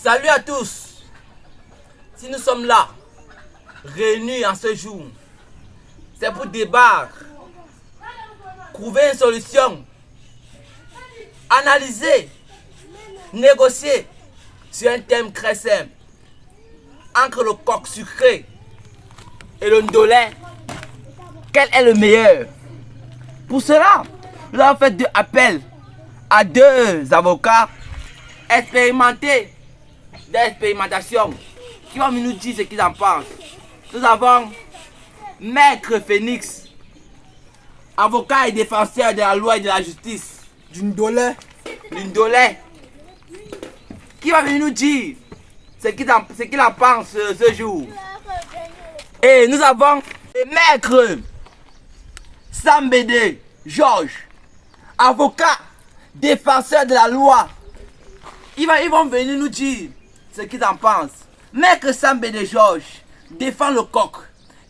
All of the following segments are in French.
Salut à tous. Si nous sommes là, réunis en ce jour, c'est pour débattre, trouver une solution, analyser, négocier sur un thème très simple. Entre le coq sucré et le ndolé, quel est le meilleur? Pour cela, nous avons fait deux appels à deux avocats expérimentés d'expérimentation qui vont nous dire ce qu'ils en pensent. Nous avons Maître Phoenix, avocat et défenseur de la loi et de la justice du ndolé, qui va venir nous dire ce qu'il en pense ce jour. Et nous avons le Maître Sambédé Georges, avocat, défenseur de la loi. Ils vont venir nous dire ce qu'ils en pensent. Maître Sambédé Georges défend le coq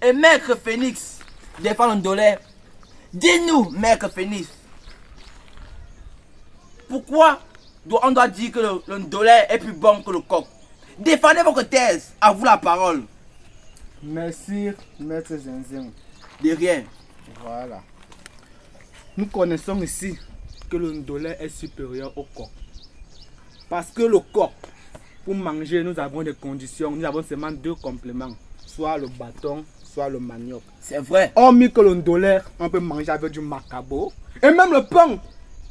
et Maître Phoenix défend le ndolé. Dis-nous, Maître Phoenix, pourquoi on doit dire que le ndolé est plus bon que le coq? Défendez votre thèse, à vous la parole. Merci, Maître Zinzin. De rien. Voilà. Nous connaissons ici que le ndolé est supérieur au coq. Parce que le coq, pour manger, nous avons des conditions. Nous avons seulement deux compléments. Soit le bâton, soit le manioc. C'est vrai. Hormis que le ndolé, on peut manger avec du macabo. Et même le pain.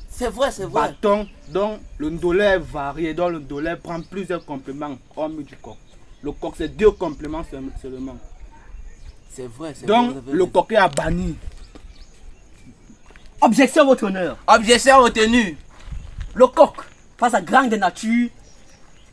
C'est vrai, c'est vrai. Bâton, donc le ndolé est varié. Donc le ndolé prend plusieurs compléments, hormis du coq. Le coq, c'est deux compléments seulement. C'est vrai, c'est Donc vrai. le coq est à bannir. Objection, votre honneur. Objection retenue. Le coq, par sa grande nature,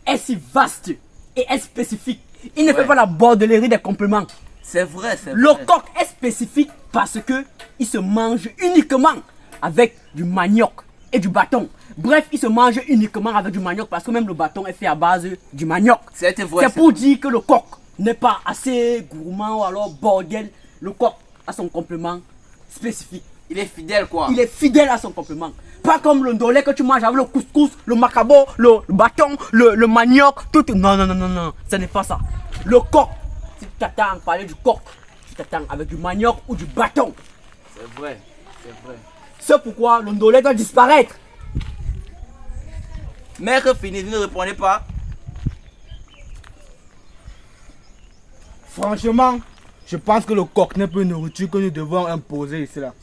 est si vaste et est spécifique. Il ne fait pas la bordellerie des compléments. C'est vrai, c'est vrai. Le coq est spécifique parce que il se mange uniquement avec du manioc et du bâton. Bref, il se mange uniquement avec du manioc parce que même le bâton est fait à base du manioc. C'est vrai. C'est pour dire que le coq n'est pas assez gourmand ou alors bordel. Le coq a son complément spécifique. Il est fidèle, quoi. Il est fidèle à son complément. Pas comme le ndolé que tu manges avec le couscous, le macabo, le bâton, le manioc, tout. Non, non, non, non, non. Ce n'est pas ça. Le coq, si tu t'attends à parler du coq, tu t'attends avec du manioc ou du bâton. C'est vrai, c'est vrai. C'est pourquoi le ndolé doit disparaître. Maître Phoenix, vous ne répondez pas. Franchement, je pense que le coq n'est pas une nourriture que nous devons imposer ici là.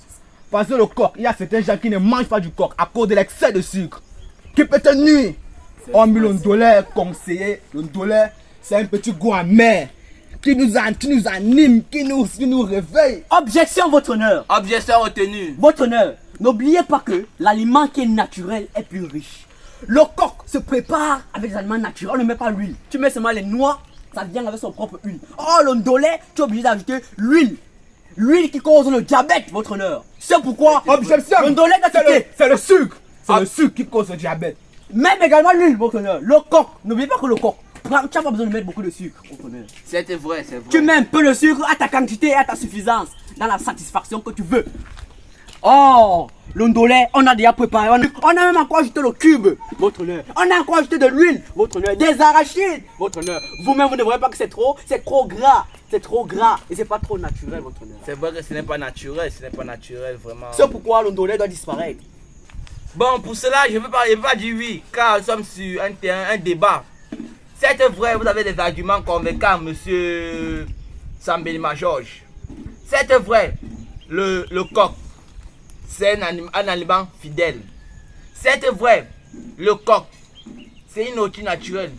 Parce que le coq, il y a certains gens qui ne mangent pas du coq à cause de l'excès de sucre. Qui peut te nuire. Hormis le ndolé conseillé, le ndolé, c'est un petit goût amer. Qui nous anime, qui nous réveille. Objection, votre honneur. Objection retenue. Votre honneur, n'oubliez pas que l'aliment qui est naturel est plus riche. Le coq se prépare avec des aliments naturels, on ne met pas l'huile. Tu mets seulement les noix, ça vient avec son propre huile. Oh, le ndolé, tu es obligé d'ajouter l'huile. L'huile qui cause le diabète, votre honneur. C'est pourquoi Objection. le ndolé doit quitter. C'est le sucre. C'est le sucre qui cause le diabète. Même également l'huile, votre honneur. Le coq, n'oubliez pas que le coq, tu n'as pas besoin de mettre beaucoup de sucre, votre honneur. C'est vrai, c'est vrai. Tu mets un peu de sucre à ta quantité et à ta suffisance, dans la satisfaction que tu veux. Oh, le ndolé, on a déjà préparé. On a même encore ajouté le cube, votre honneur. On a encore ajouté de l'huile, votre honneur. Des arachides, votre honneur. Vous-même, vous ne voyez pas que c'est trop gras. C'est trop gras et c'est pas trop naturel, votre honneur. C'est vrai que ce n'est pas naturel, vraiment. C'est pourquoi le ndolé doit disparaître. Bon, pour cela, je ne veux pas dire oui, car nous sommes sur un terrain, un débat. C'est vrai, vous avez des arguments convaincants, monsieur Sambédé Georges. C'est vrai, le coq, c'est un aliment fidèle. C'est vrai, le coq, c'est une nourriture naturelle.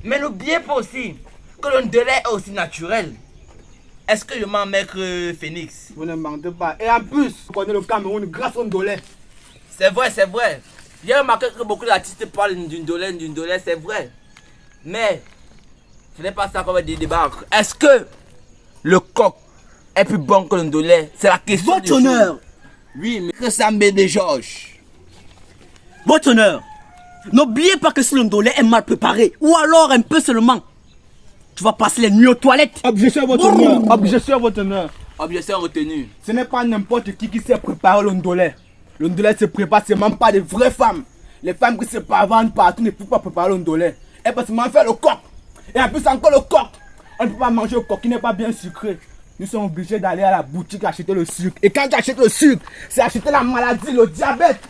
Mais n'oubliez pas aussi que le ndolé est aussi naturel. Est-ce que je mens, Maître Phoenix? Vous ne mentez pas. Et en plus, vous connaissez le Cameroun grâce au ndolé. C'est vrai, c'est vrai. J'ai remarqué que beaucoup d'artistes parlent du ndolé, c'est vrai. Mais ce n'est pas ça qu'on va débattre. Est-ce que le coq est plus bon que le ndolé? C'est la question. Votre honneur. Oui, mais que Sambédé Georges. Votre honneur, n'oubliez pas que si le ndolé est mal préparé, ou alors un peu seulement, tu vas passer les nuits aux toilettes. Objection à votre honneur. Objection à votre honneur. Objection retenue. Ce n'est pas n'importe qui sait préparer le ndolé. Le ndolé se prépare seulement par des vraies femmes. Les femmes qui se vendent partout ne peuvent pas préparer le ndolé. Et parce qu'on fait le coq. Et en plus encore le coq. On ne peut pas manger le coq qui n'est pas bien sucré. Nous sommes obligés d'aller à la boutique acheter le sucre. Et quand tu achètes le sucre, c'est acheter la maladie, le diabète.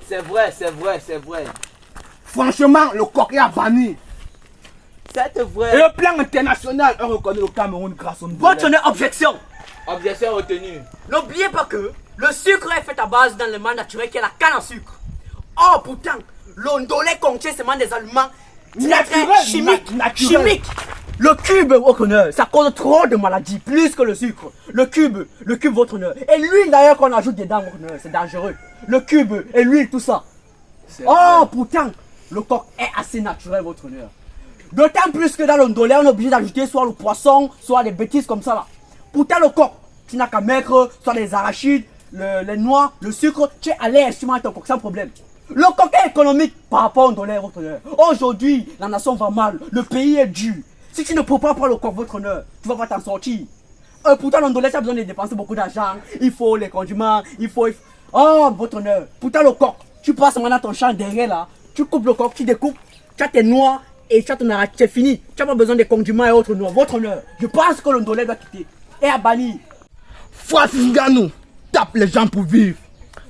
C'est vrai, c'est vrai, c'est vrai. Franchement, le coq est à bannir. C'est Et vrai. le plan international, on reconnaît le Cameroun grâce au Votre Ndolé. honneur, objection. Objection retenue. N'oubliez pas que le sucre est fait à base d'un élément naturel qui est la canne à sucre. Or, pourtant, l'ondolé contient seulement des aliments Naturel, chimiques. Le cube, votre honneur, ça cause trop de maladies, plus que le sucre. Le cube, votre honneur. Et l'huile d'ailleurs qu'on ajoute dedans, votre honneur, c'est dangereux. Le cube et l'huile, tout ça. Oh, pourtant, le coq est assez naturel, votre honneur. D'autant plus que dans l'ondolé, on est obligé d'ajouter soit le poisson, soit des bêtises comme ça là. Pourtant, le coq, tu n'as qu'à mettre soit des arachides, les noix, le sucre, tu es à l'aise, tu manges ton coq sans problème. Le coq est économique par rapport au ondolé, votre honneur. Aujourd'hui, la nation va mal, le pays est dur. Si tu ne peux pas prendre le coq, votre honneur, tu vas pas t'en sortir. Pourtant, l'ondolé, tu as besoin de dépenser beaucoup d'argent. Il faut les condiments, il faut... Oh, votre honneur. Pourtant, le coq, tu passes maintenant ton champ derrière là, tu coupes le coq, tu découpes, tu as tes noix et tu as ton arachide, c'est fini. Tu n'as pas besoin de condiments et autres noix. Votre honneur, je pense que l'ondolé doit quitter. Et à bannir. Francis Ngannou tape les gens pour vivre.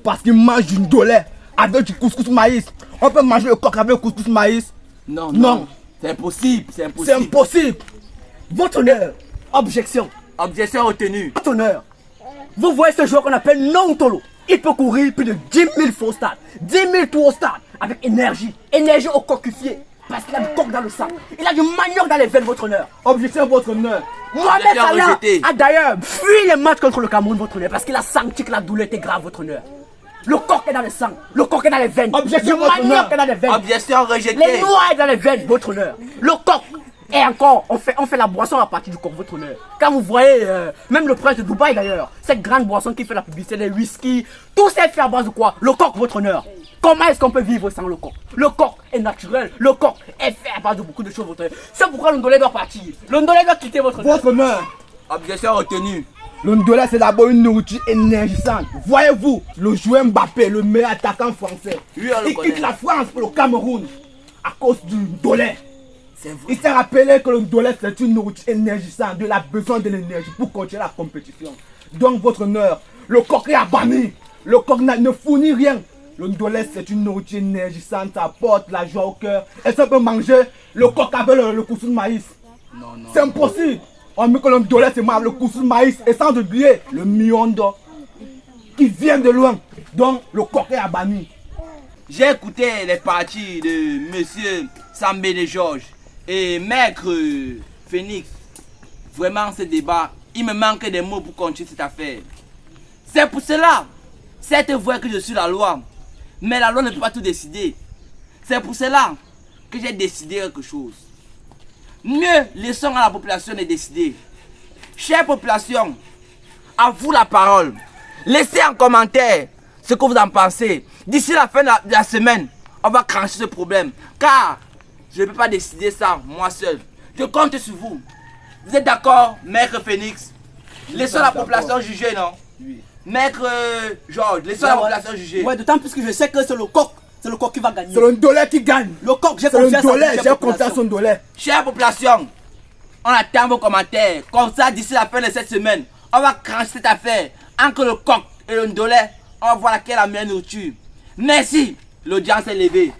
Parce qu'ils mangent du ndolé avec du couscous maïs. On peut manger le coq avec le couscous maïs. Non, Non. non. C'est impossible, c'est C'est impossible. impossible. Votre honneur, objection. Objection retenue. Votre honneur, vous voyez ce joueur qu'on appelle Nontolo. Il peut courir plus de 10 000 fois au stade, 10 000 tours au stade, avec énergie, énergie au coquifié. Parce qu'il a du coq dans le sang, il a du manioc dans les veines, votre honneur. Objection, votre honneur. Mohamed Objection Salah rejetée. a d'ailleurs fui les matchs contre le Cameroun, votre honneur, parce qu'il a senti que la douleur était grave, votre honneur. Le coq est dans le sang, le coq est dans les veines, Objection, le votre manioc honneur. est dans les veines, Objection rejetée. les noix est dans les veines, votre honneur. Le coq. Et encore, on fait la boisson à partir du coq, votre honneur. Quand vous voyez, même le prince de Dubaï d'ailleurs, cette grande boisson qui fait la publicité, les whisky, tout ça est fait à base de quoi? Le coq, votre honneur. Comment est-ce qu'on peut vivre sans le coq? Le coq est naturel, le coq est fait à base de beaucoup de choses, votre honneur. C'est pourquoi l'ondolé doit partir. L'ondolé doit quitter votre honneur. Votre honneur. Objection retenue. Le ndolé, c'est d'abord une nourriture énergisante. Voyez-vous, le joueur Mbappé, le meilleur attaquant français, Oui, on le il connaît. quitte la France pour le Cameroun à cause du ndolé. C'est vrai. Il s'est rappelé que le ndolé, c'est une nourriture énergisante. Il a besoin de l'énergie pour continuer la compétition. Donc, votre honneur, le coq est à bannir. Le coq ne fournit rien. Le ndolé, c'est une nourriture énergisante. Ça apporte la joie au cœur. Et ça peut manger le coq avec le couscous de maïs. Non, non. C'est impossible. On met que le ndolé, c'est le couscous de maïs. Et sans oublier le miondo qui vient de loin. Donc, le coq est à bannir. J'ai écouté les parties de monsieur Sambé de Georges et maître Phoenix. Vraiment, ce débat, il me manque des mots pour continuer cette affaire. C'est pour cela, c'est vrai que je suis la loi, mais la loi ne peut pas tout décider. C'est pour cela que j'ai décidé quelque chose. Mieux, laissons à la population de décider. Chère population, à vous la parole. Laissez en commentaire ce que vous en pensez. D'ici la fin de la semaine, on va crancher ce problème. Car je ne peux pas décider ça moi seul. Je compte sur vous. Vous êtes d'accord, Maître Phoenix? Laissons la population juger, non? Oui. Maître Georges, laissons la population juger. Ouais, d'autant plus que je sais que c'est le coq qui va gagner. C'est le ndolé qui gagne. Le coq, j'ai C'est le confiance en ndolé, vous, j'ai chère confiance population. en ndolé. Chère population, on attend vos commentaires. Comme ça, d'ici la fin de cette semaine, on va crancher cette affaire. Entre le coq et le ndolé, on va voir laquelle est la meilleure nourriture. Merci, l'audience est levée.